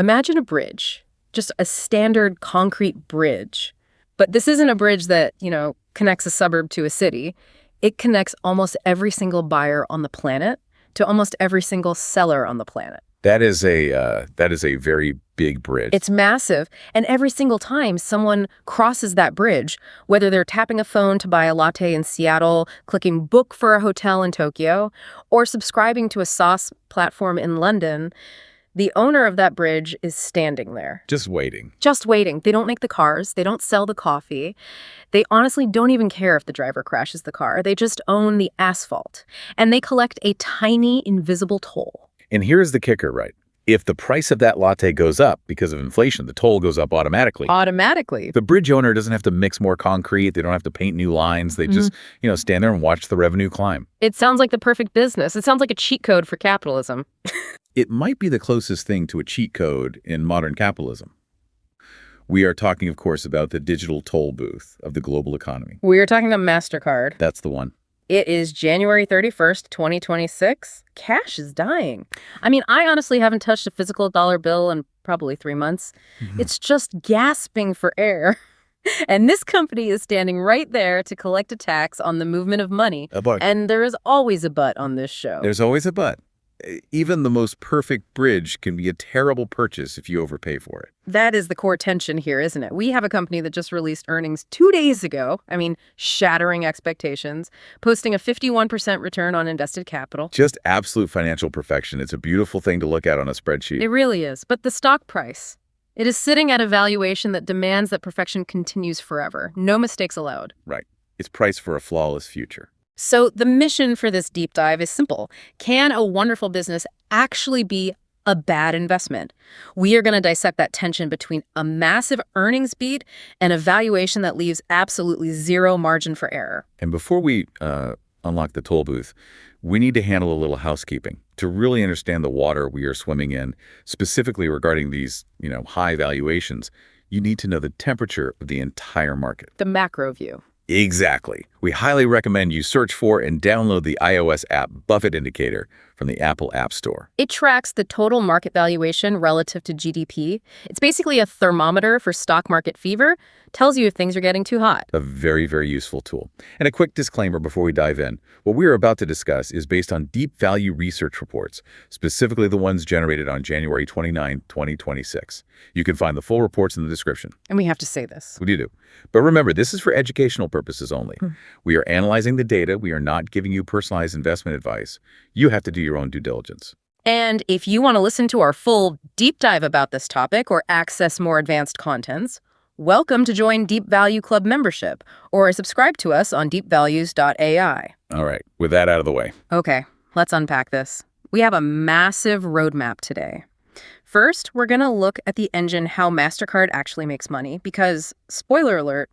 Imagine a bridge, just a standard concrete bridge. But this isn't a bridge that, connects a suburb to a city. It connects almost every single buyer on the planet to almost every single seller on the planet. That is a very big bridge. It's massive, and every single time someone crosses that bridge, whether they're tapping a phone to buy a latte in Seattle, clicking book for a hotel in Tokyo, or subscribing to a SaaS platform in London, the owner of that bridge is standing there. Just waiting. Just waiting. They don't make the cars. They don't sell the coffee. They honestly don't even care if the driver crashes the car. They just own the asphalt. And they collect a tiny, invisible toll. And here's the kicker, right? If the price of that latte goes up because of inflation, the toll goes up automatically. Automatically. The bridge owner doesn't have to mix more concrete. They don't have to paint new lines. They just, stand there and watch the revenue climb. It sounds like the perfect business. It sounds like a cheat code for capitalism. It might be the closest thing to a cheat code in modern capitalism. We are talking, of course, about the digital toll booth of the global economy. We are talking about Mastercard. That's the one. It is January 31st, 2026. Cash is dying. I honestly haven't touched a physical dollar bill in probably 3 months. It's just gasping for air. And this company is standing right there to collect a tax on the movement of money. A buck. And there is always a but on this show. There's always a but. Even the most perfect bridge can be a terrible purchase if you overpay for it. That is the core tension here, isn't it? We have a company that just released earnings 2 days ago. Shattering expectations, posting a 51% return on invested capital. Just absolute financial perfection. It's a beautiful thing to look at on a spreadsheet. It really is. But the stock price, it is sitting at a valuation that demands that perfection continues forever. No mistakes allowed. Right. It's priced for a flawless future. So the mission for this deep dive is simple. Can a wonderful business actually be a bad investment? We are going to dissect that tension between a massive earnings beat and a valuation that leaves absolutely zero margin for error. And before we unlock the toll booth, we need to handle a little housekeeping to really understand the water we are swimming in, specifically regarding these, high valuations. You need to know the temperature of the entire market. The macro view. Exactly. We highly recommend you search for and download the iOS app Buffett Indicator from the Apple App Store. It tracks the total market valuation relative to GDP. It's basically a thermometer for stock market fever, tells you if things are getting too hot. A very, very useful tool. And a quick disclaimer before we dive in. What we are about to discuss is based on deep value research reports, specifically the ones generated on January 29, 2026. You can find the full reports in the description. And we have to say this. We do. But remember, this is for educational purposes only. We are analyzing the data. We are not giving you personalized investment advice. You have to do your own due diligence. And if you want to listen to our full deep dive about this topic or access more advanced contents, welcome to join Deep Value Club membership or subscribe to us on deepvalues.ai. All right, with that out of the way. Okay, let's unpack this. We have a massive roadmap today. First, we're going to look at the engine how Mastercard actually makes money because, spoiler alert,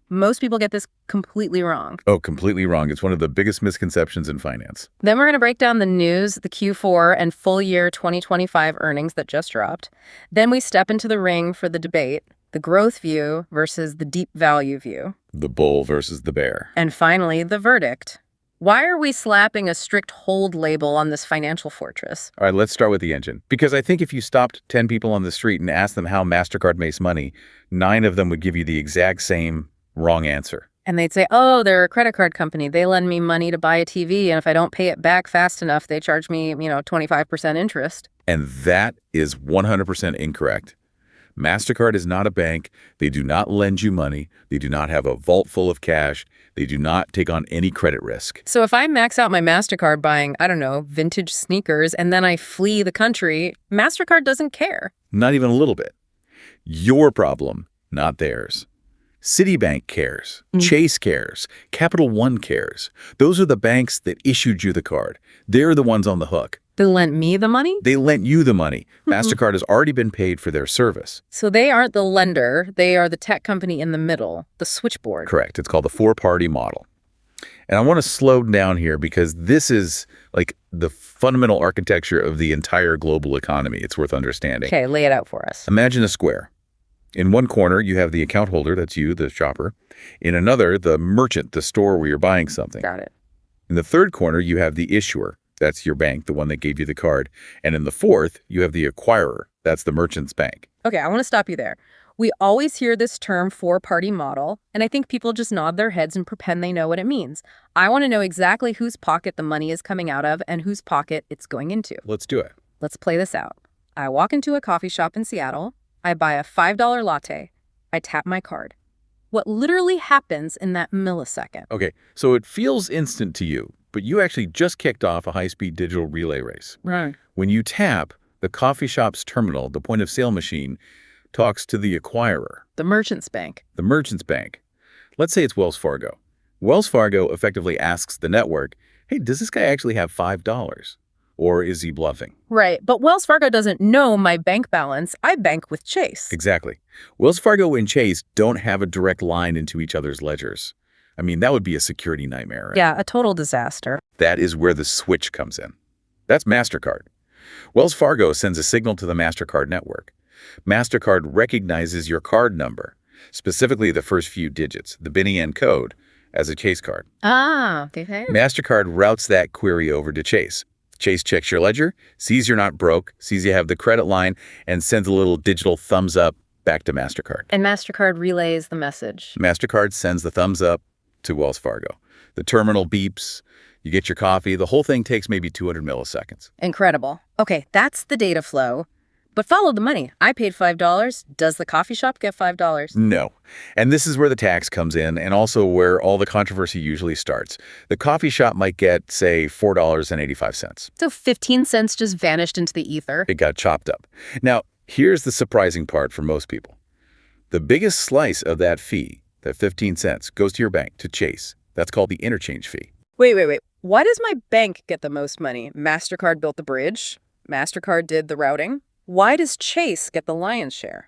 most people get this completely wrong. Oh, completely wrong. It's one of the biggest misconceptions in finance. Then we're going to break down the news, the Q4 and full year 2025 earnings that just dropped. Then we step into the ring for the debate, the growth view versus the deep value view. The bull versus the bear. And finally, the verdict. Why are we slapping a strict hold label on this financial fortress? All right, let's start with the engine. Because I think if you stopped 10 people on the street and asked them how Mastercard makes money, 9 of them would give you the exact same wrong answer. And they'd say, oh, they're a credit card company. They lend me money to buy a TV, and if I don't pay it back fast enough, they charge me, 25% interest. And that is 100% incorrect. Mastercard is not a bank. They do not lend you money. They do not have a vault full of cash. They do not take on any credit risk. So if I max out my Mastercard buying, vintage sneakers, and then I flee the country, Mastercard doesn't care. Not even a little bit. Your problem, not theirs. Citibank cares. Chase cares. Capital One cares. Those are the banks that issued you the card. They're the ones on the hook. They lent me the money? They lent you the money. Mastercard has already been paid for their service. So they aren't the lender. They are the tech company in the middle, the switchboard. Correct. It's called the four-party model. And I want to slow down here because this is like the fundamental architecture of the entire global economy. It's worth understanding. Okay, lay it out for us. Imagine a square. In one corner, you have the account holder, that's you, the shopper. In another, the merchant, the store where you're buying something. Got it. In the third corner, you have the issuer. That's your bank, the one that gave you the card. And in the fourth, you have the acquirer, That's the merchant's bank. Okay, I want to stop you there. We always hear this term four-party model, and I think people just nod their heads and pretend they know what it means. I want to know exactly whose pocket the money is coming out of and whose pocket it's going into. Let's do it. Let's play this out. I walk into a coffee shop in Seattle. I buy a $5 latte. I tap my card. What literally happens in that millisecond? Okay, so it feels instant to you, but you actually just kicked off a high-speed digital relay race. Right. When you tap, the coffee shop's terminal, the point-of-sale machine, talks to the acquirer. The merchant's bank. The merchant's bank. Let's say it's Wells Fargo. Wells Fargo effectively asks the network, hey, does this guy actually have $5? Or is he bluffing? Right, but Wells Fargo doesn't know my bank balance. I bank with Chase. Exactly. Wells Fargo and Chase don't have a direct line into each other's ledgers. I mean, that would be a security nightmare. Right? Yeah, a total disaster. That is where the switch comes in. That's Mastercard. Wells Fargo sends a signal to the Mastercard network. Mastercard recognizes your card number, specifically the first few digits, the BIN code, as a Chase card. Ah, okay. Mastercard routes that query over to Chase. Chase checks your ledger, sees you're not broke, sees you have the credit line, and sends a little digital thumbs up back to Mastercard. And Mastercard relays the message. Mastercard sends the thumbs up to Wells Fargo. The terminal beeps, you get your coffee, the whole thing takes maybe 200 milliseconds. Incredible. Okay, that's the data flow. But follow the money. I paid $5. Does the coffee shop get $5? No. And this is where the tax comes in and also where all the controversy usually starts. The coffee shop might get, say, $4.85. So 15 cents just vanished into the ether. It got chopped up. Now, here's the surprising part for most people. The biggest slice of that fee, that 15 cents, goes to your bank, to Chase. That's called the interchange fee. Wait. Why does my bank get the most money? Mastercard built the bridge. Mastercard did the routing. Why does Chase get the lion's share?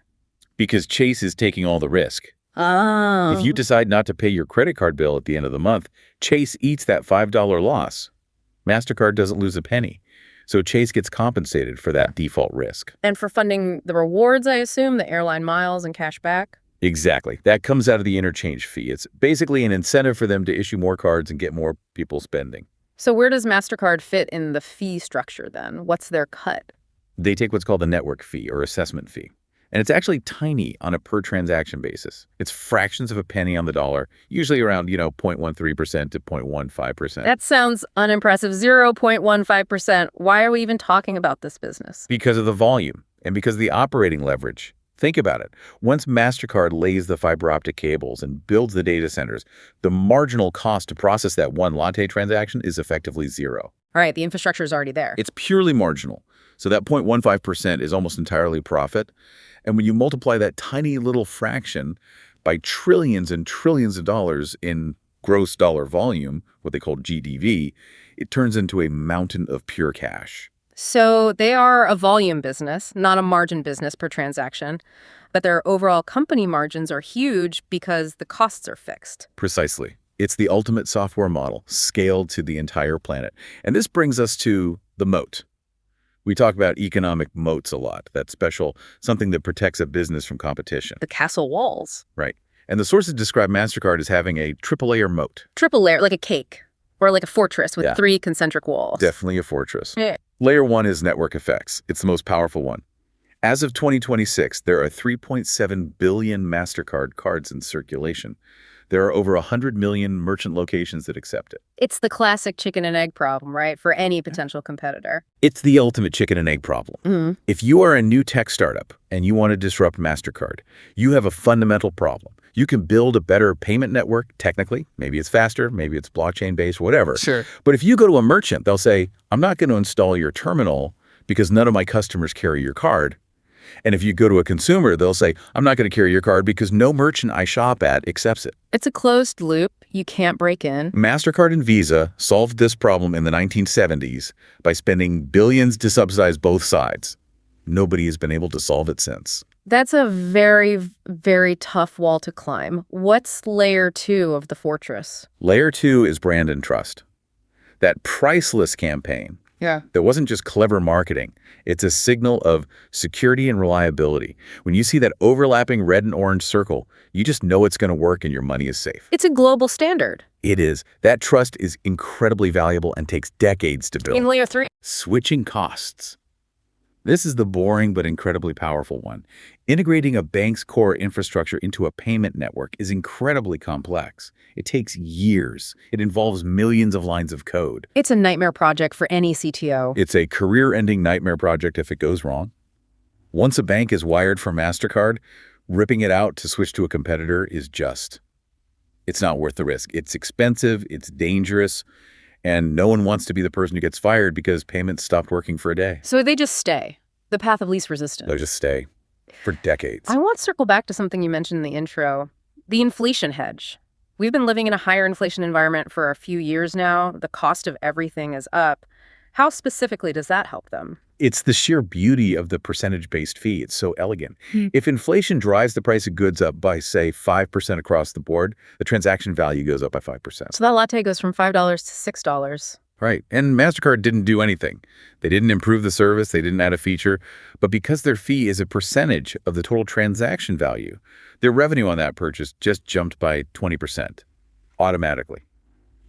Because Chase is taking all the risk. Oh. If you decide not to pay your credit card bill at the end of the month, Chase eats that $5 loss. Mastercard doesn't lose a penny. So Chase gets compensated for that default risk. And for funding the rewards, I assume, the airline miles and cash back? Exactly. That comes out of the interchange fee. It's basically an incentive for them to issue more cards and get more people spending. So where does Mastercard fit in the fee structure then? What's their cut? They take what's called a network fee or assessment fee. And it's actually tiny on a per transaction basis. It's fractions of a penny on the dollar, usually around, 0.13% to 0.15%. That sounds unimpressive. 0.15%. Why are we even talking about this business? Because of the volume and because of the operating leverage. Think about it. Once Mastercard lays the fiber optic cables and builds the data centers, the marginal cost to process that one latte transaction is effectively zero. All right, the infrastructure is already there. It's purely marginal. So that 0.15% is almost entirely profit. And when you multiply that tiny little fraction by trillions and trillions of dollars in gross dollar volume, what they call GDV, it turns into a mountain of pure cash. So they are a volume business, not a margin business per transaction, but their overall company margins are huge because the costs are fixed. Precisely. It's the ultimate software model, scaled to the entire planet. And this brings us to the moat. We talk about economic moats a lot, that special something that protects a business from competition. The castle walls. Right. And the sources describe MasterCard as having a triple-layer moat. Triple layer, like a cake, or like a fortress with 3 concentric walls. Definitely a fortress. Yeah. Layer 1 is network effects. It's the most powerful one. As of 2026, there are 3.7 billion MasterCard cards in circulation. There are over 100 million merchant locations that accept it. It's the classic chicken and egg problem, right, for any potential competitor. It's the ultimate chicken and egg problem. Mm-hmm. If you are a new tech startup and you want to disrupt MasterCard, you have a fundamental problem. You can build a better payment network, technically. Maybe it's faster, maybe it's blockchain-based, whatever. Sure. But if you go to a merchant, they'll say, I'm not going to install your terminal because none of my customers carry your card. And if you go to a consumer, they'll say, I'm not going to carry your card because no merchant I shop at accepts it. It's a closed loop. You can't break in. MasterCard and Visa solved this problem in the 1970s by spending billions to subsidize both sides. Nobody has been able to solve it since. That's a very, very tough wall to climb. What's layer 2 of the fortress? Layer 2 is brand and trust. That priceless campaign. Yeah. That wasn't just clever marketing. It's a signal of security and reliability. When you see that overlapping red and orange circle, you just know it's going to work and your money is safe. It's a global standard. It is. That trust is incredibly valuable and takes decades to build. In layer 3? Switching costs. This is the boring but incredibly powerful one. Integrating a bank's core infrastructure into a payment network is incredibly complex. It takes years. It involves millions of lines of code. It's a nightmare project for any CTO. It's a career-ending nightmare project if it goes wrong. Once a bank is wired for Mastercard, ripping it out to switch to a competitor is it's not worth the risk. It's expensive, it's dangerous, and no one wants to be the person who gets fired because payments stopped working for a day. So they just stay. The path of least resistance. They'll just stay for decades. I want to circle back to something you mentioned in the intro, the inflation hedge. We've been living in a higher inflation environment for a few years now. The cost of everything is up. How specifically does that help them? It's the sheer beauty of the percentage-based fee. It's so elegant. If inflation drives the price of goods up by, say, 5% across the board, the transaction value goes up by 5%. So that latte goes from $5 to $6. Right. And Mastercard didn't do anything. They didn't improve the service. They didn't add a feature. But because their fee is a percentage of the total transaction value, their revenue on that purchase just jumped by 20% automatically.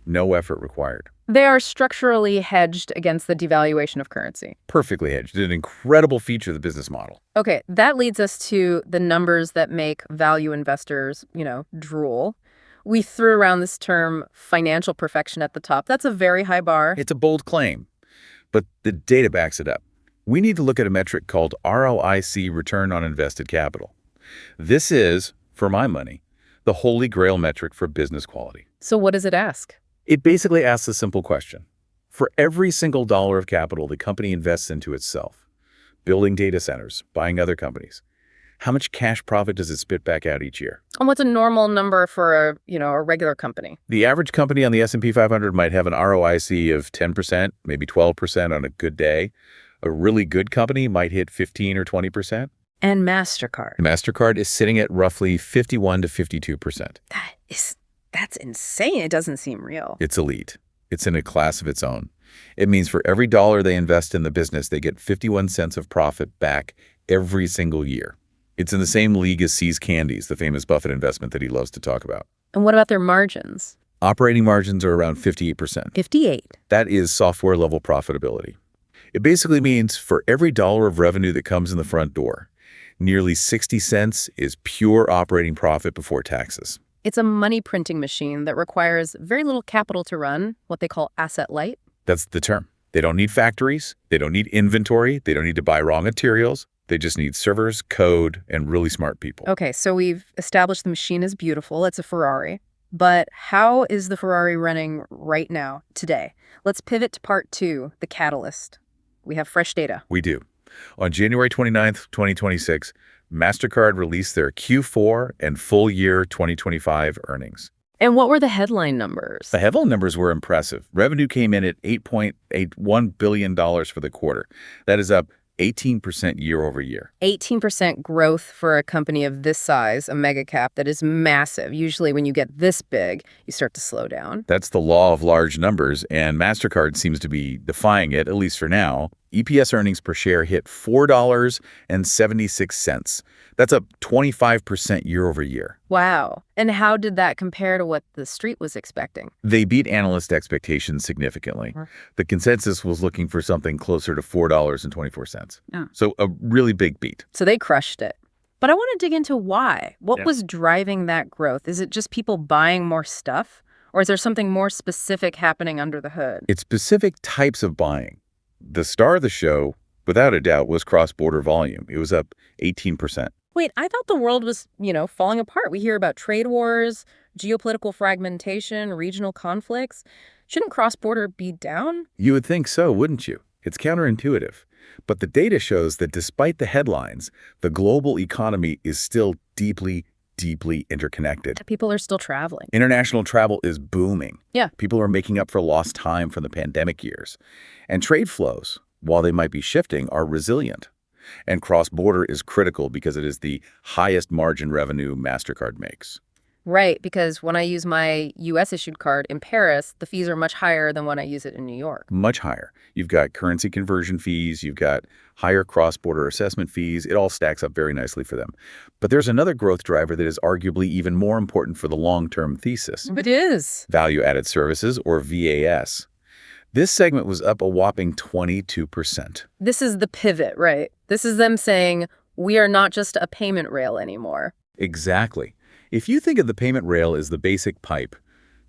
No effort required. They are structurally hedged against the devaluation of currency. Perfectly hedged. An incredible feature of the business model. Okay, that leads us to the numbers that make value investors, drool. We threw around this term financial perfection at the top. That's a very high bar. It's a bold claim, but the data backs it up. We need to look at a metric called ROIC, return on invested capital. This is, for my money, the holy grail metric for business quality. So what does it ask? It basically asks a simple question. For every single dollar of capital the company invests into itself, building data centers, buying other companies, how much cash profit does it spit back out each year? And what's a normal number for a regular company? The average company on the S&P 500 might have an ROIC of 10%, maybe 12% on a good day. A really good company might hit 15 or 20%. And Mastercard. Mastercard is sitting at roughly 51 to 52%. That's insane. It doesn't seem real. It's elite. It's in a class of its own. It means for every dollar they invest in the business, they get 51 cents of profit back every single year. It's in the same league as See's Candies, the famous Buffett investment that he loves to talk about. And what about their margins? Operating margins are around 58%. 58. That is software-level profitability. It basically means for every dollar of revenue that comes in the front door, nearly 60 cents is pure operating profit before taxes. It's a money printing machine that requires very little capital to run, what they call asset light. That's the term. They don't need factories. They don't need inventory. They don't need to buy raw materials. They just need servers, code, and really smart people. Okay, so we've established the machine is beautiful. It's a Ferrari. But how is the Ferrari running right now, today? Let's pivot to part 2, the catalyst. We have fresh data. We do. On January 29th, 2026, Mastercard released their Q4 and full year 2025 earnings. And what were the headline numbers? The headline numbers were impressive. Revenue came in at $8.81 billion for the quarter. That is up 18% year over year. 18% growth for a company of this size, a mega cap that is massive. Usually when you get this big, you start to slow down. That's the law of large numbers, and Mastercard seems to be defying it, at least for now. EPS earnings per share hit $4.76. That's up 25% year over year. Wow. And how did that compare to what the street was expecting? They beat analyst expectations significantly. The consensus was looking for something closer to $4.24. Yeah. So a really big beat. So they crushed it. But I want to dig into why. What was driving that growth? Is it just people buying more stuff? Or is there something more specific happening under the hood? It's specific types of buying. The star of the show, without a doubt, was cross-border volume. It was up 18%. Wait, I thought the world was, falling apart. We hear about trade wars, geopolitical fragmentation, regional conflicts. Shouldn't cross-border be down? You would think so, wouldn't you? It's counterintuitive. But the data shows that despite the headlines, the global economy is still deeply, deeply interconnected. People are still traveling. International travel is booming. Yeah. People are making up for lost time from the pandemic years. And trade flows, while they might be shifting, are resilient. And cross-border is critical because it is the highest margin revenue Mastercard makes. Right, because when I use my U.S.-issued card in Paris, the fees are much higher than when I use it in New York. Much higher. You've got currency conversion fees, you've got higher cross-border assessment fees. It all stacks up very nicely for them. But there's another growth driver that is arguably even more important for the long-term thesis. It is. Value-added services, or VAS. This segment was up a whopping 22%. This is the pivot, right? This is them saying, we are not just a payment rail anymore. Exactly. If you think of the payment rail as the basic pipe,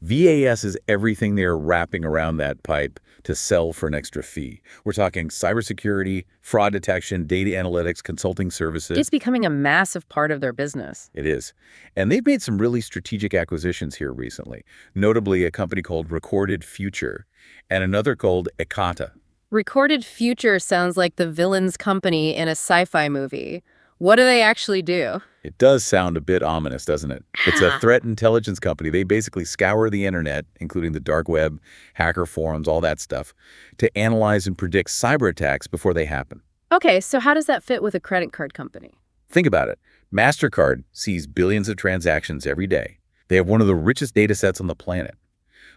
VAS is everything they're wrapping around that pipe to sell for an extra fee. We're talking cybersecurity, fraud detection, data analytics, consulting services. It's becoming a massive part of their business. It is. And they've made some really strategic acquisitions here recently, notably a company called Recorded Future and another called Ekata. Recorded Future sounds like the villain's company in a sci-fi movie. What do they actually do? It does sound a bit ominous, doesn't it? It's a threat intelligence company. They basically scour the internet, including the dark web, hacker forums, all that stuff, to analyze and predict cyber attacks before they happen. Okay, so how does that fit with a credit card company? Think about it. Mastercard sees billions of transactions every day. They have one of the richest data sets on the planet.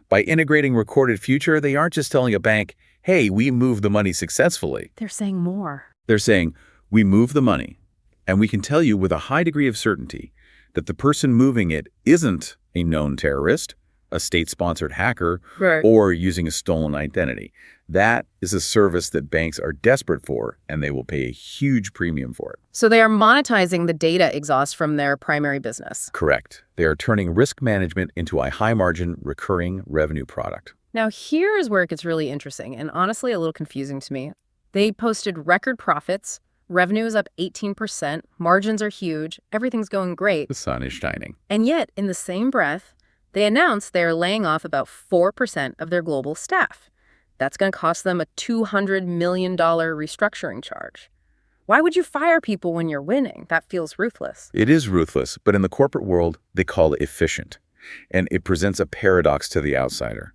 By integrating Recorded Future, they aren't just telling a bank, hey, we moved the money successfully. They're saying more. They're saying, we moved the money, and we can tell you with a high degree of certainty that the person moving it isn't a known terrorist, a state-sponsored hacker, Right. or using a stolen identity. That is a service that banks are desperate for, and they will pay a huge premium for it. So they are monetizing the data exhaust from their primary business. Correct. They are turning risk management into a high-margin, recurring revenue product. Now here's where it gets really interesting and honestly a little confusing to me. They posted record profits, revenue is up 18%, margins are huge, everything's going great. The sun is shining. And yet, in the same breath, they announced they are laying off about 4% of their global staff. That's going to cost them a $200 million restructuring charge. Why would you fire people when you're winning? That feels ruthless. It is ruthless, but in the corporate world, they call it efficient. And it presents a paradox to the outsider.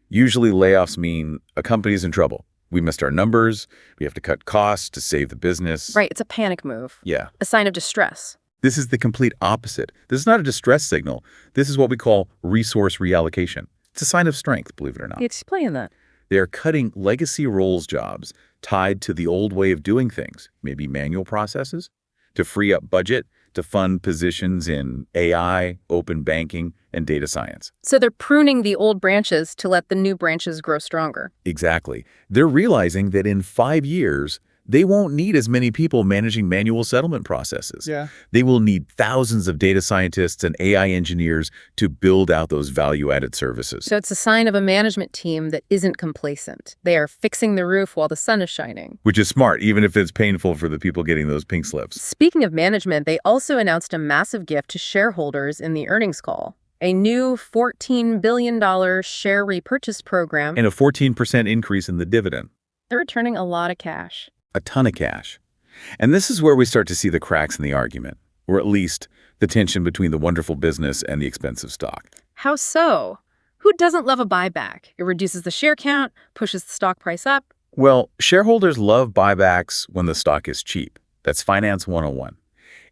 Usually layoffs mean a company's in trouble. We missed our numbers, we have to cut costs to save the business. Right, it's a panic move. Yeah. A sign of distress. This is the complete opposite. This is not a distress signal. This is what we call resource reallocation. It's a sign of strength, believe it or not. Explain that. They are cutting legacy roles jobs tied to the old way of doing things, maybe manual processes, to free up budget to fund positions in AI, open banking, and data science. So they're pruning the old branches to let the new branches grow stronger. Exactly. They're realizing that in 5 years, they won't need as many people managing manual settlement processes. Yeah. They will need thousands of data scientists and AI engineers to build out those value-added services. So it's a sign of a management team that isn't complacent. They are fixing the roof while the sun is shining. Which is smart, even if it's painful for the people getting those pink slips. Speaking of management, they also announced a massive gift to shareholders in the earnings call. A new $14 billion share repurchase program. And a 14% increase in the dividend. They're returning a lot of cash. A ton of cash. And this is where we start to see the cracks in the argument, or at least the tension between the wonderful business and the expensive stock. How so? Who doesn't love a buyback? It reduces the share count, pushes the stock price up. Well, shareholders love buybacks when the stock is cheap. That's Finance 101.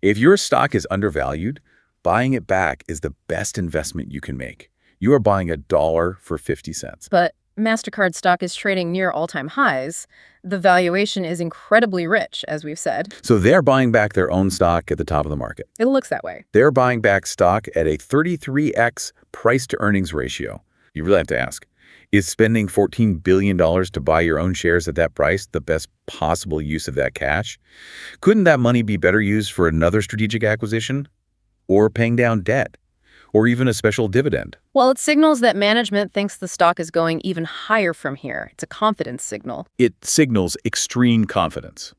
If your stock is undervalued, buying it back is the best investment you can make. You are buying $1 for 50 cents. But Mastercard stock is trading near all-time highs. The valuation is incredibly rich, as we've said. So they're buying back their own stock at the top of the market. It looks that way. They're buying back stock at a 33x price-to-earnings ratio. You really have to ask, is spending $14 billion to buy your own shares at that price the best possible use of that cash? Couldn't that money be better used for another strategic acquisition? Or paying down debt? Or even a special dividend? Well, it signals that management thinks the stock is going even higher from here. It's a confidence signal. It signals extreme confidence.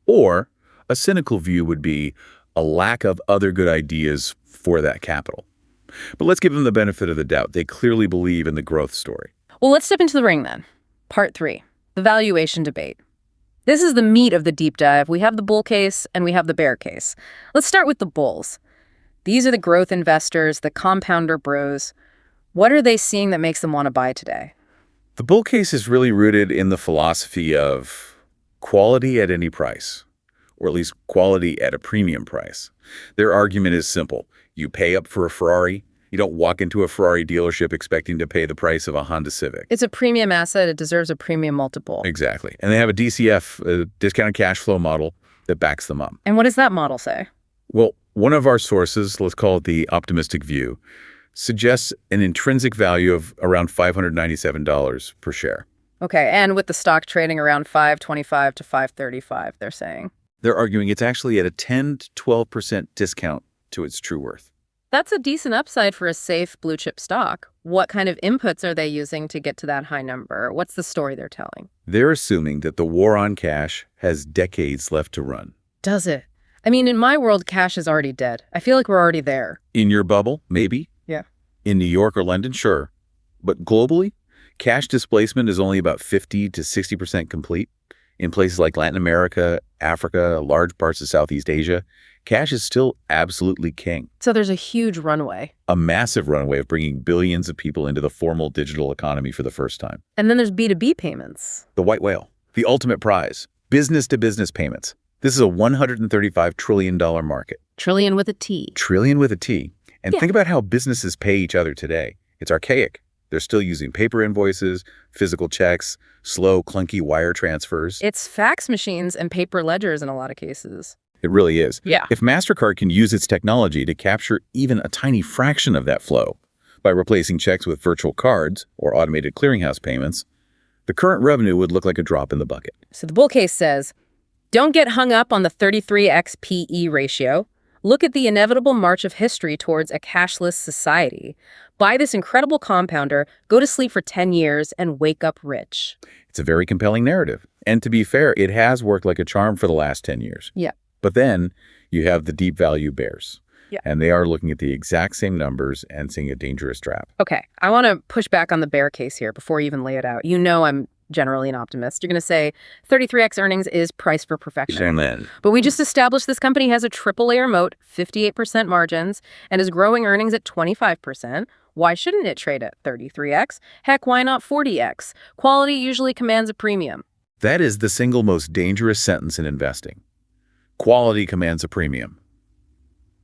Or a cynical view would be a lack of other good ideas for that capital. But let's give them the benefit of the doubt. They clearly believe in the growth story. Well, let's step into the ring then. Part 3, the valuation debate. This is the meat of the deep dive. We have the bull case and we have the bear case. Let's start with the bulls. These are the growth investors, the compounder bros. What are they seeing that makes them want to buy today? The bull case is really rooted in the philosophy of quality at any price, or at least quality at a premium price. Their argument is simple. You pay up for a Ferrari. You don't walk into a Ferrari dealership expecting to pay the price of a Honda Civic. It's a premium asset. It deserves a premium multiple. Exactly. And they have a DCF, a discounted cash flow model, that backs them up. And what does that model say? Well, one of our sources, let's call it the optimistic view, suggests an intrinsic value of around $597 per share. Okay, and with the stock trading around $5.25 to $5.35, they're saying. They're arguing it's actually at a 10 to 12% discount to its true worth. That's a decent upside for a safe blue chip stock. What kind of inputs are they using to get to that high number? What's the story they're telling? They're assuming that the war on cash has decades left to run. Does it? I mean, in my world, cash is already dead. I feel like we're already there. In your bubble, maybe. Yeah. In New York or London, sure. But globally, cash displacement is only about 50 to 60% complete. In places like Latin America, Africa, large parts of Southeast Asia, cash is still absolutely king. So there's a huge runway. A massive runway of bringing billions of people into the formal digital economy for the first time. And then there's B2B payments. The white whale, the ultimate prize, business-to-business payments. This is a $135 trillion market. Trillion with a T. Trillion with a T. And Yeah. think about how businesses pay each other today. It's archaic. They're still using paper invoices, physical checks, slow, clunky wire transfers. It's fax machines and paper ledgers in a lot of cases. It really is. Yeah. If Mastercard can use its technology to capture even a tiny fraction of that flow by replacing checks with virtual cards or automated clearinghouse payments, the current revenue would look like a drop in the bucket. So the bull case says, don't get hung up on the 33x PE ratio. Look at the inevitable march of history towards a cashless society. Buy this incredible compounder, go to sleep for 10 years, and wake up rich. It's a very compelling narrative. And to be fair, it has worked like a charm for the last 10 years. Yeah. But then you have the deep value bears. Yeah. And they are looking at the exact same numbers and seeing a dangerous trap. Okay, I want to push back on the bear case here before you even lay it out. You know I'm generally an optimist. You're going to say 33x earnings is price for perfection. But we just established this company has a triple-layer moat, 58% margins, and is growing earnings at 25%. Why shouldn't it trade at 33x? Heck, why not 40x? Quality usually commands a premium. That is the single most dangerous sentence in investing. Quality commands a premium.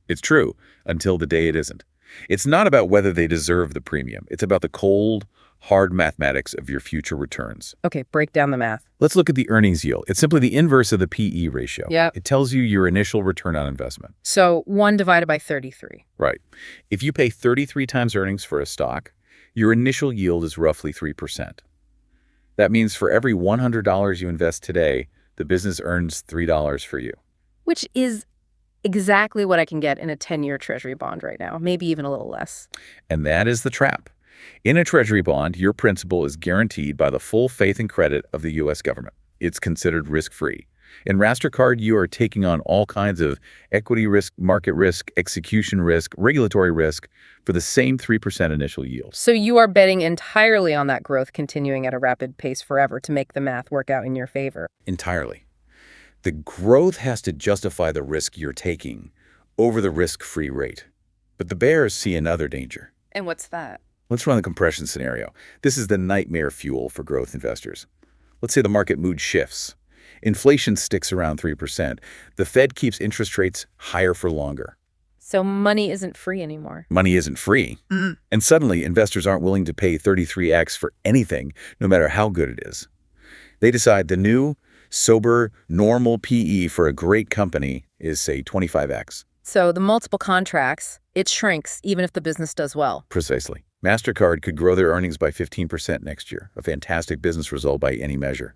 It's true until the day it isn't. It's not about whether they deserve the premium. It's about the cold, hard mathematics of your future returns. Okay, break down the math. Let's look at the earnings yield. It's simply the inverse of the PE ratio. Yeah. It tells you your initial return on investment. So 1 divided by 33. Right. If you pay 33 times earnings for a stock, your initial yield is roughly 3%. That means for every $100 you invest today, the business earns $3 for you. Which is exactly what I can get in a 10-year treasury bond right now, maybe even a little less. And that is the trap. In a treasury bond, your principal is guaranteed by the full faith and credit of the U.S. government. It's considered risk-free. In Mastercard, you are taking on all kinds of equity risk, market risk, execution risk, regulatory risk for the same 3% initial yield. So you are betting entirely on that growth continuing at a rapid pace forever to make the math work out in your favor. Entirely. The growth has to justify the risk you're taking over the risk-free rate. But the bears see another danger. And what's that? Let's run the compression scenario. This is the nightmare fuel for growth investors. Let's say the market mood shifts. Inflation sticks around 3%. The Fed keeps interest rates higher for longer. So money isn't free anymore. Money isn't free. And suddenly, investors aren't willing to pay 33x for anything, no matter how good it is. They decide the new, sober, normal PE for a great company is, say, 25x. So the multiple contracts, it shrinks even if the business does well. Precisely. Mastercard could grow their earnings by 15% next year, a fantastic business result by any measure.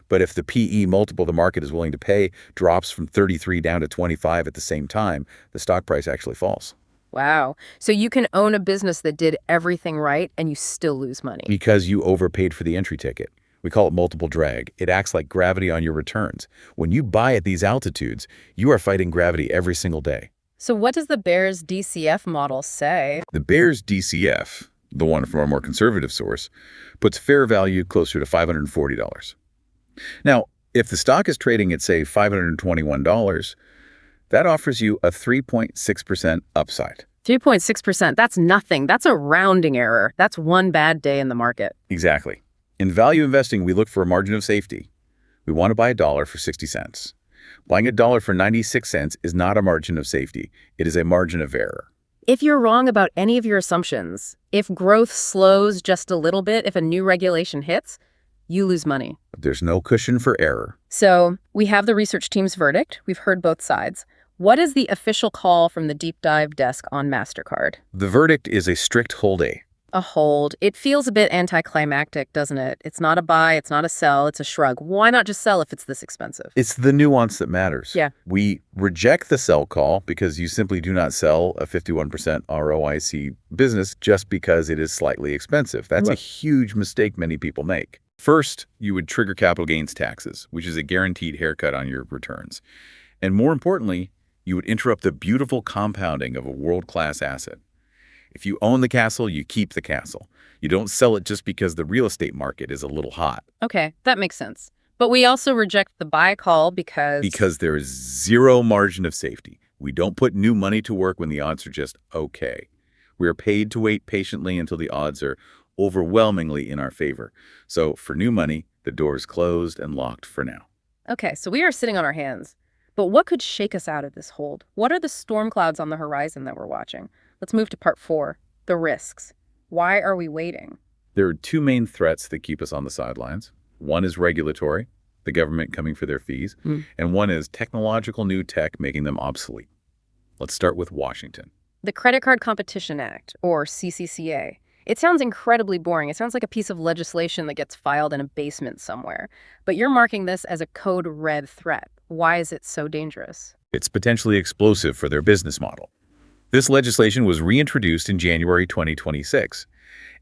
But if the PE multiple the market is willing to pay drops from 33 down to 25 at the same time, the stock price actually falls. Wow. So you can own a business that did everything right and you still lose money. Because you overpaid for the entry ticket. We call it multiple drag. It acts like gravity on your returns. When you buy at these altitudes, you are fighting gravity every single day. So what does the Bears DCF model say? The Bears DCF, the one from a more conservative source, puts fair value closer to $540. Now, if the stock is trading at, say, $521, that offers you a 3.6% upside. 3.6%, that's nothing. That's a rounding error. That's one bad day in the market. Exactly. In value investing, we look for a margin of safety. We want to buy $1 for 60 cents. Buying $1 for 96 cents is not a margin of safety. It is a margin of error. If you're wrong about any of your assumptions, if growth slows just a little bit, if a new regulation hits, you lose money. There's no cushion for error. So we have the research team's verdict. We've heard both sides. What is the official call from the deep dive desk on Mastercard? The verdict is a strict hold A. A hold. It feels a bit anticlimactic, doesn't it? It's not a buy, it's not a sell, it's a shrug. Why not just sell if it's this expensive? It's the nuance that matters. Yeah. We reject the sell call because you simply do not sell a 51% ROIC business just because it is slightly expensive. That's a huge mistake many people make. First, you would trigger capital gains taxes, which is a guaranteed haircut on your returns. And more importantly, you would interrupt the beautiful compounding of a world-class asset. If you own the castle, you keep the castle. You don't sell it just because the real estate market is a little hot. Okay, that makes sense. But we also reject the buy call because... Because there is zero margin of safety. We don't put new money to work when the odds are just okay. We are paid to wait patiently until the odds are overwhelmingly in our favor. So for new money, the door is closed and locked for now. Okay, so we are sitting on our hands. But what could shake us out of this hold? What are the storm clouds on the horizon that we're watching? Let's move to part 4, the risks. Why are we waiting? There are two main threats that keep us on the sidelines. One is regulatory, the government coming for their fees, and one is technological new tech making them obsolete. Let's start with Washington. The Credit Card Competition Act, or CCCA. It sounds incredibly boring. It sounds like a piece of legislation that gets filed in a basement somewhere. But you're marking this as a code red threat. Why is it so dangerous? It's potentially explosive for their business model. This legislation was reintroduced in January 2026.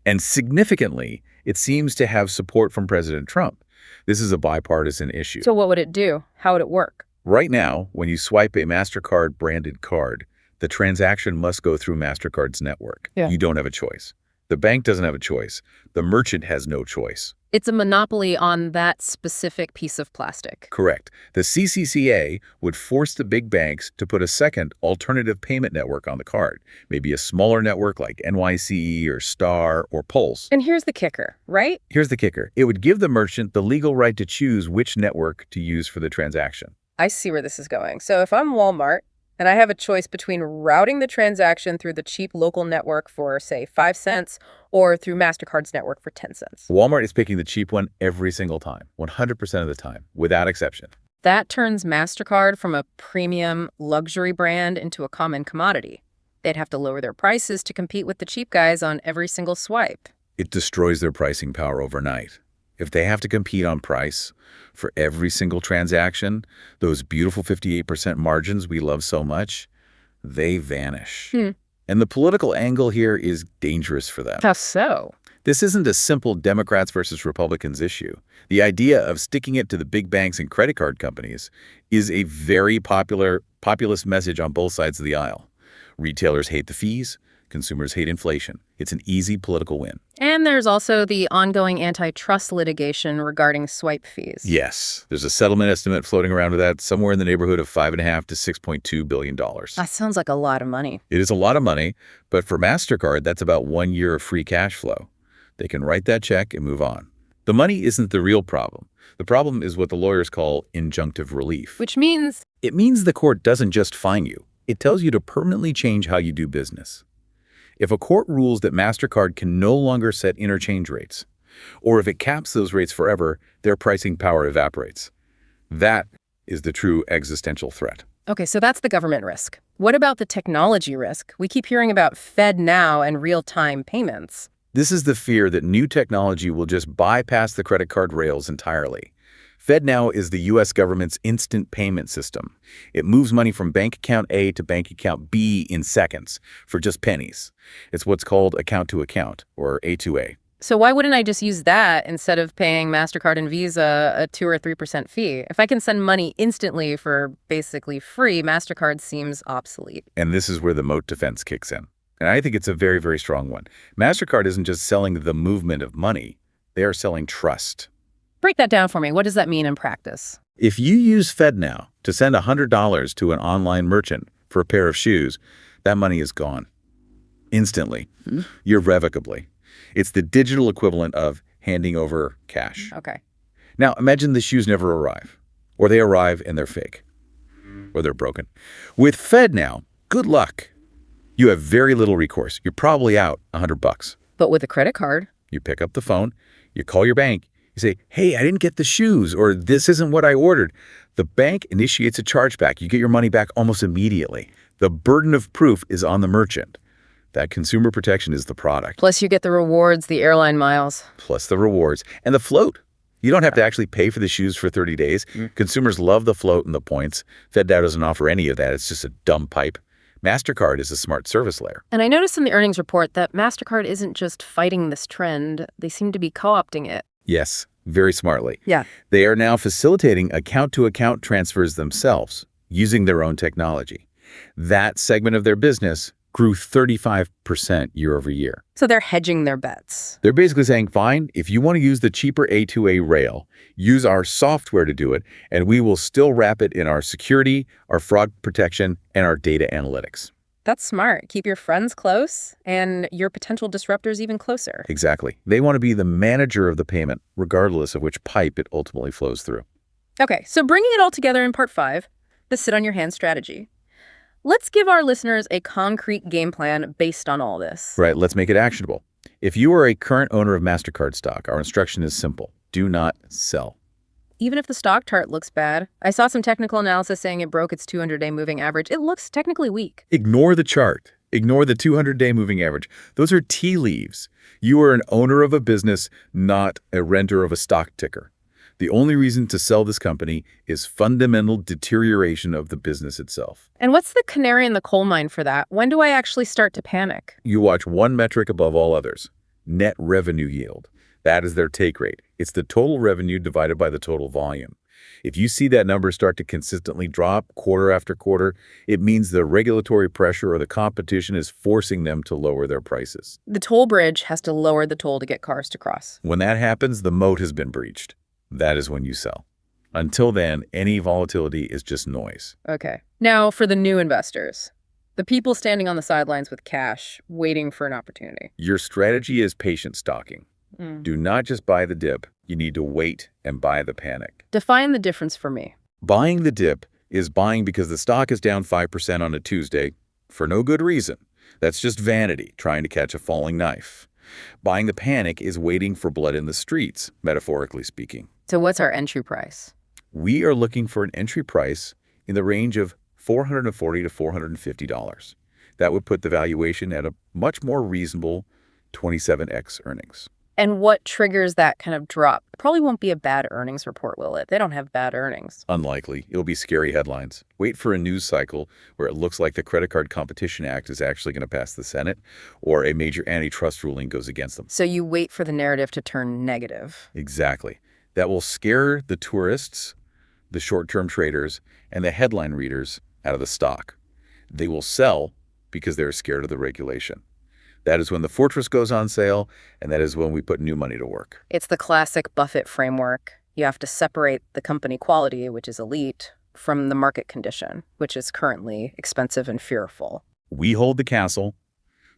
And significantly, it seems to have support from President Trump. This is a bipartisan issue. So what would it do? How would it work? Right now, when you swipe a Mastercard branded card, the transaction must go through Mastercard's network. Yeah. You don't have a choice. The bank doesn't have a choice. The merchant has no choice. It's a monopoly on that specific piece of plastic. Correct. The CCCA would force the big banks to put a second alternative payment network on the card, maybe a smaller network like NYCE or Star or Pulse. And here's the kicker, right? Here's the kicker. It would give the merchant the legal right to choose which network to use for the transaction. I see where this is going. So if I'm Walmart and I have a choice between routing the transaction through the cheap local network for, say, 5 cents or through Mastercard's network for 10 cents. Walmart is picking the cheap one every single time, 100% of the time, without exception. That turns Mastercard from a premium luxury brand into a common commodity. They'd have to lower their prices to compete with the cheap guys on every single swipe. It destroys their pricing power overnight. If they have to compete on price for every single transaction, those beautiful 58% margins we love so much, they vanish. And the political angle here is dangerous for them. How so? This isn't a simple Democrats versus Republicans issue. The idea of sticking it to the big banks and credit card companies is a very populist message on both sides of the aisle. Retailers hate the fees. Consumers hate inflation. It's an easy political win. And there's also the ongoing antitrust litigation regarding swipe fees. Yes, there's a settlement estimate floating around with that somewhere in the neighborhood of $5.5 to $6.2 billion. That sounds like a lot of money. It is a lot of money, but for Mastercard, that's about 1 year of free cash flow. They can write that check and move on. The money isn't the real problem. The problem is what the lawyers call injunctive relief. Which means? It means the court doesn't just fine you. It tells you to permanently change how you do business. If a court rules that Mastercard can no longer set interchange rates, or if it caps those rates forever, their pricing power evaporates. That is the true existential threat. Okay, so that's the government risk. What about the technology risk? We keep hearing about FedNow and real-time payments. This is the fear that new technology will just bypass the credit card rails entirely. FedNow is the U.S. government's instant payment system. It moves money from bank account A to bank account B in seconds for just pennies. It's what's called account-to-account, or A2A. So why wouldn't I just use that instead of paying Mastercard and Visa a 2 or 3% fee? If I can send money instantly for basically free, Mastercard seems obsolete. And this is where the moat defense kicks in. And I think it's a very, very strong one. Mastercard isn't just selling the movement of money. They are selling trust. Break that down for me. What does that mean in practice? If you use FedNow to send $100 to an online merchant for a pair of shoes, that money is gone. Instantly. Irrevocably. It's the digital equivalent of handing over cash. Okay. Now, imagine the shoes never arrive. Or they arrive and they're fake. Or they're broken. With FedNow, good luck. You have very little recourse. You're probably out $100. But with a credit card? You pick up the phone, you call your bank, You say, hey, I didn't get the shoes, or this isn't what I ordered. The bank initiates a chargeback. You get your money back almost immediately. The burden of proof is on the merchant. That consumer protection is the product. Plus you get the rewards, the airline miles. Plus the rewards and the float. You don't have to actually pay for the shoes for 30 days. Consumers love the float and the points. FedNow doesn't offer any of that. It's just a dumb pipe. Mastercard is a smart service layer. And I noticed in the earnings report that Mastercard isn't just fighting this trend. They seem to be co-opting it. Yes, very smartly. Yeah. They are now facilitating account-to-account transfers themselves using their own technology. That segment of their business grew 35% year over year. So they're hedging their bets. They're basically saying, fine, if you want to use the cheaper A2A rail, use our software to do it, and we will still wrap it in our security, our fraud protection, and our data analytics. That's smart. Keep your friends close and your potential disruptors even closer. Exactly. They want to be the manager of the payment, regardless of which pipe it ultimately flows through. Okay, so bringing it all together in part 5, the sit-on-your-hands strategy. Let's give our listeners a concrete game plan based on all this. Right, let's make it actionable. If you are a current owner of Mastercard stock, our instruction is simple. Do not sell. Even if the stock chart looks bad, I saw some technical analysis saying it broke its 200-day moving average. It looks technically weak. Ignore the chart. Ignore the 200-day moving average. Those are tea leaves. You are an owner of a business, not a renter of a stock ticker. The only reason to sell this company is fundamental deterioration of the business itself. And what's the canary in the coal mine for that? When do I actually start to panic? You watch one metric above all others, net revenue yield. That is their take rate. It's the total revenue divided by the total volume. If you see that number start to consistently drop quarter after quarter, it means the regulatory pressure or the competition is forcing them to lower their prices. The toll bridge has to lower the toll to get cars to cross. When that happens, the moat has been breached. That is when you sell. Until then, any volatility is just noise. Okay. Now for the new investors, the people standing on the sidelines with cash, waiting for an opportunity. Your strategy is patient stocking. Do not just buy the dip. You need to wait and buy the panic. Define the difference for me. Buying the dip is buying because the stock is down 5% on a Tuesday for no good reason. That's just vanity, trying to catch a falling knife. Buying the panic is waiting for blood in the streets, metaphorically speaking. So what's our entry price? We are looking for an entry price in the range of $440 to $450. That would put the valuation at a much more reasonable 27x earnings. And what triggers that kind of drop? It probably won't be a bad earnings report, will it? They don't have bad earnings. Unlikely. It'll be scary headlines. Wait for a news cycle where it looks like the Credit Card Competition Act is actually going to pass the Senate or a major antitrust ruling goes against them. So you wait for the narrative to turn negative. Exactly. That will scare the tourists, the short-term traders, and the headline readers out of the stock. They will sell because they're scared of the regulation. That is when the fortress goes on sale, and that is when we put new money to work. It's the classic Buffett framework. You have to separate the company quality, which is elite, from the market condition, which is currently expensive and fearful. We hold the castle,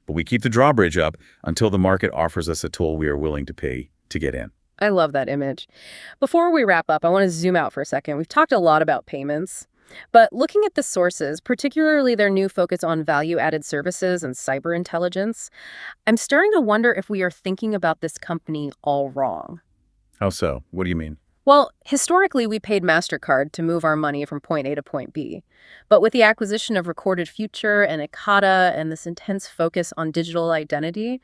but we keep the drawbridge up until the market offers us a toll we are willing to pay to get in. I love that image. Before we wrap up, I want to zoom out for a second. We've talked a lot about payments, but looking at the sources, particularly their new focus on value-added services and cyber intelligence, I'm starting to wonder if we are thinking about this company all wrong. How so? What do you mean? Well, historically, we paid Mastercard to move our money from point A to point B. But with the acquisition of Recorded Future and Ekata and this intense focus on digital identity,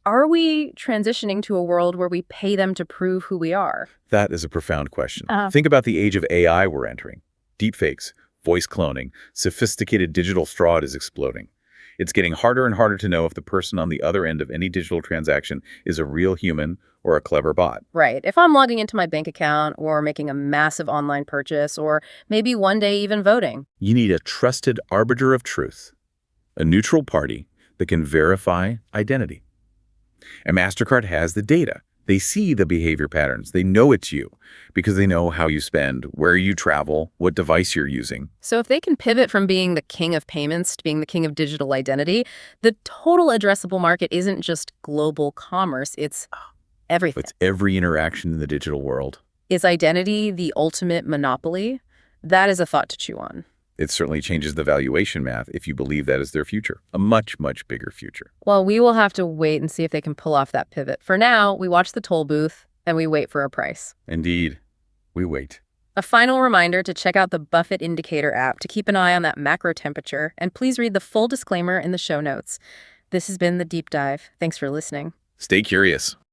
are we transitioning to a world where we pay them to prove who we are? That is a profound question. Think about the age of AI we're entering. Deepfakes, voice cloning, sophisticated digital fraud is exploding. It's getting harder and harder to know if the person on the other end of any digital transaction is a real human or a clever bot. Right. If I'm logging into my bank account or making a massive online purchase or maybe one day even voting. You need a trusted arbiter of truth, a neutral party that can verify identity. And Mastercard has the data. They see the behavior patterns. They know it's you because they know how you spend, where you travel, what device you're using. So if they can pivot from being the king of payments to being the king of digital identity, the total addressable market isn't just global commerce, it's everything. It's every interaction in the digital world. Is identity the ultimate monopoly? That is a thought to chew on. It certainly changes the valuation math if you believe that is their future, a much, much bigger future. Well, we will have to wait and see if they can pull off that pivot. For now, we watch the toll booth, And we wait for a price. Indeed. We wait. A final reminder to check out the Buffett Indicator app to keep an eye on that macro temperature, and please read the full disclaimer in the show notes. This has been The Deep Dive. Thanks for listening. Stay curious.